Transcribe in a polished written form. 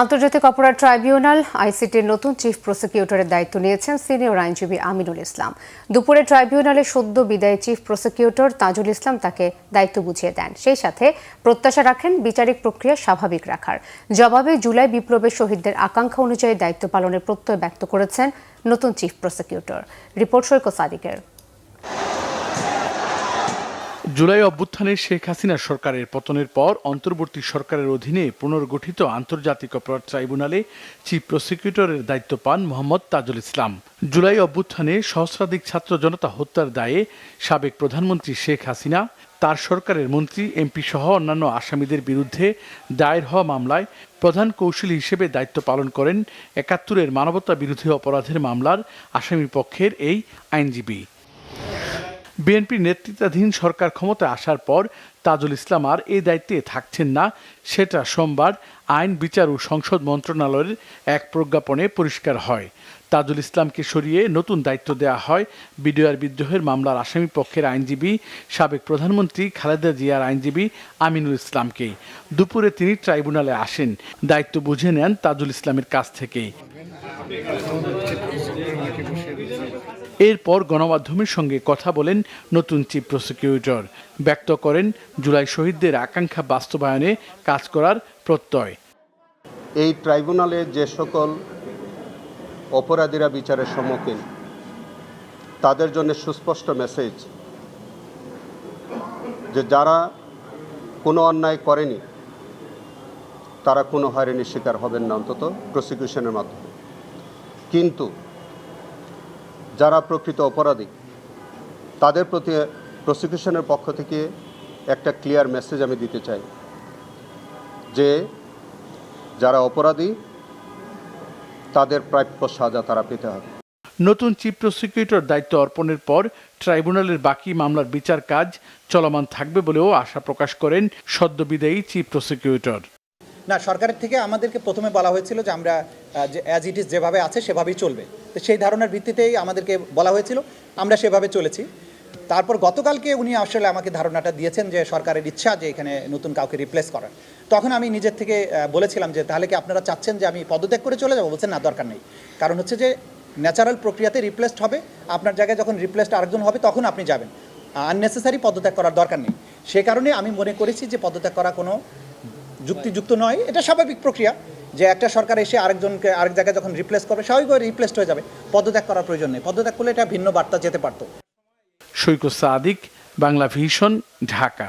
আন্তর্জাতিক অপরাধ ট্রাইব্যুনাল আইসিটির নতুন চিফ প্রসিকিউটরের দায়িত্ব নিয়েছেন সিনিয়র আইনজীবী আমিনুল ইসলাম। দুপুরে ট্রাইব্যুনালের সদ্য বিদায়ী চিফ প্রসিকিউটর তাজুল ইসলাম তাকে দায়িত্ব বুঝিয়ে দেন। সেই সাথে প্রত্যাশা রাখেন বিচারিক প্রক্রিয়া স্বাভাবিক রাখার। জবাবে জুলাই বিপ্লবের শহীদদের আকাঙ্ক্ষা অনুযায়ী দায়িত্ব পালনের প্রত্যয় ব্যক্ত করেছেন নতুন চিফ প্রসিকিউটর। রিপোর্ট সৈকত সাদিকের। জুলাই অভ্যুত্থানে শেখ হাসিনা সরকারের পতনের পর অন্তর্বর্তী সরকারের অধীনে পুনর্গঠিত আন্তর্জাতিক অপরাধ ট্রাইব্যুনালে চিফ প্রসিকিউটরের দায়িত্ব পান মোহাম্মদ তাজুল ইসলাম। জুলাই অভ্যুত্থানে সহস্রাধিক ছাত্র জনতা হত্যার দায়ে সাবেক প্রধানমন্ত্রী শেখ হাসিনা, তার সরকারের মন্ত্রী, এমপি সহ অন্যান্য আসামিদের বিরুদ্ধে দায়ের হওয়া মামলায় প্রধান কৌঁসুলি হিসেবে দায়িত্ব পালন করেন ৭১-এর মানবতা বিরোধী অপরাধের মামলার আসামি পক্ষের এই আইনজীবী। বিএনপি নেতৃত্বাধীন সরকার ক্ষমতায় আসার পর তাজুল ইসলাম আর এই দায়িত্বে থাকছেন না, সেটা সোমবার আইন, বিচার ও সংসদ মন্ত্রণালয়ের এক প্রজ্ঞাপনে পরিষ্কার হয়। তাজুল ইসলামকে সরিয়ে নতুন দায়িত্ব দেওয়া হয় বিডিআর বিদ্রোহের মামলার আসামি পক্ষের আইনজীবী, সাবেক প্রধানমন্ত্রী খালেদা জিয়ার আইনজীবী আমিনুল ইসলামকে। দুপুরে তিনি ট্রাইব্যুনালে আসেন, দায়িত্ব বুঝে নেন তাজুল ইসলামের কাছ থেকে। এরপর গণমাধ্যমের সঙ্গে কথা বলেন নতুন চিফ প্রসিকিউটর, ব্যক্ত করেন জুলাই শহীদদের আকাঙ্ক্ষা বাস্তবায়নে কাজ করার প্রত্যয়। এই ট্রাইব্যুনালে যে সকল অপরাধীরা বিচারের সম্মুখীন, তাদের জন্য সুস্পষ্ট মেসেজ যে যারা কোনো অন্যায় করেনি তারা কোনো হয়রানির শিকার হবেন না, অন্তত প্রসিকিউশনের মাধ্যমে। কিন্তু যারা প্রকৃত অপরাধী, তাদের প্রতি প্রসিকিউশনের পক্ষ থেকে একটা ক্লিয়ার মেসেজ আমি দিতে চাই যে যারা অপরাধী তাদের প্রাপ্য সাজা তারা পেতে হবে। নতুন চিফ প্রসিকিউটর দায়িত্ব অর্পণের পর ট্রাইব্যুনালের বাকি মামলার বিচার কাজ চলমান থাকবে বলেও আশা প্রকাশ করেন সদ্য বিদায়ী চিফ প্রসিকিউটর। না, সরকারের থেকে আমাদেরকে প্রথমে বলা হয়েছিল যে আমরা অ্যাজ ইট ইজ যেভাবে আছে সেভাবেই চলবে, তো সেই ধারণার ভিত্তিতেই আমাদেরকে বলা হয়েছিল, আমরা সেভাবে চলেছি। তারপর গতকালকে উনি আসলে আমাকে ধারণাটা দিয়েছেন যে সরকারের ইচ্ছা যে এখানে নতুন কাউকে রিপ্লেস করার। তখন আমি নিজের থেকে বলেছিলাম যে তাহলে কি আপনারা চাচ্ছেন যে আমি পদত্যাগ করে চলে যাবো? বলছেন না, দরকার নেই। কারণ হচ্ছে যে ন্যাচারাল প্রক্রিয়াতে রিপ্লেসড হবে, আপনার জায়গায় যখন রিপ্লেসড আরেকজন হবে তখন আপনি যাবেন, আননেসেসারি পদত্যাগ করার দরকার নেই। সে কারণে আমি মনে করেছি যে পদত্যাগ করা কোনো যুক্তিযুক্ত নয়। এটা স্বাভাবিক প্রক্রিয়া যে একটা সরকার এসে আরেকজনকে আরেক জায়গায় যখন রিপ্লেস করবে স্বাভাবিকভাবে রিপ্লেসড হয়ে যাবে, পদত্যাগ করার প্রয়োজন নেই। পদত্যাগ করলে এটা ভিন্ন বার্তা যেতে পারত। সৈকত সাদিক, বাংলা ভিশন, ঢাকা।